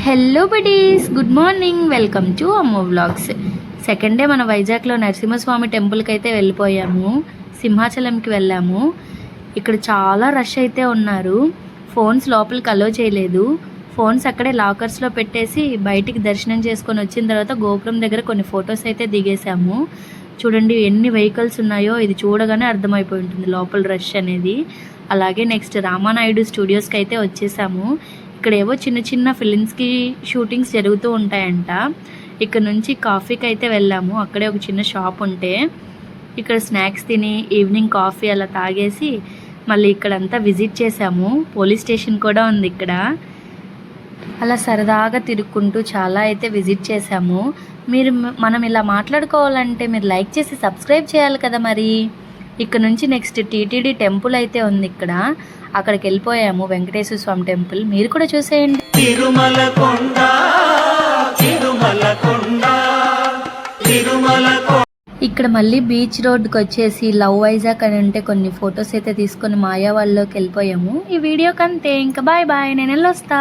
Hello buddies, good morning. Welcome to అమ్మో vlogs. Second day మన వైజాగ్లో నరసింహస్వామి టెంపుల్కి అయితే వెళ్ళిపోయాము. సింహాచలంకి వెళ్ళాము. ఇక్కడ చాలా రష్ అయితే ఉన్నారు. ఫోన్స్ లోపలికి అలో చేయలేదు. ఫోన్స్ అక్కడే లాకర్స్లో పెట్టేసి బయటికి దర్శనం చేసుకొని వచ్చిన తర్వాత గోపురం దగ్గర కొన్ని ఫొటోస్ అయితే దిగేసాము. చూడండి ఎన్ని వెహికల్స్ ఉన్నాయో, ఇది చూడగానే అర్థమైపోయి ఉంటుంది లోపల రష్ అనేది. అలాగే నెక్స్ట్ రామానాయుడు స్టూడియోస్కి అయితే వచ్చేసాము. ఇక్కడ ఏవో చిన్న చిన్న ఫిలిమ్స్కి షూటింగ్స్ జరుగుతూ ఉంటాయంట. ఇక్కడ నుంచి కాఫీకి అయితే వెళ్ళాము. అక్కడే ఒక చిన్న షాప్ ఉంటే ఇక్కడ స్నాక్స్ తిని ఈవినింగ్ కాఫీ అలా తాగేసి మళ్ళీ ఇక్కడంతా విజిట్ చేసాము. పోలీస్ స్టేషన్ కూడా ఉంది ఇక్కడ. అలా సరదాగా తిరుక్కుంటూ చాలా అయితే విజిట్ చేసాము. మనం ఇలా మాట్లాడుకోవాలంటే మీరు లైక్ చేసి సబ్స్క్రైబ్ చేయాలి కదా. మరి ఇక్కడ నుంచి నెక్స్ట్ టీటీడీ టెంపుల్ అయితే ఉంది ఇక్కడ. అక్కడికి వెళ్ళిపోయాము, వెంకటేశ్వర స్వామి టెంపుల్. మీరు కూడా చూసేయండి. ఇక్కడ మళ్ళీ బీచ్ రోడ్కి వచ్చేసి లవ్ వైజాగ్ అని అంటే కొన్ని ఫొటోస్ అయితే తీసుకొని మాయా వాళ్ళలోకి వెళ్ళిపోయాము. ఈ వీడియోకి అంతే. ఇంకా బాయ్ బాయ్, నేను వెళ్ళొస్తా.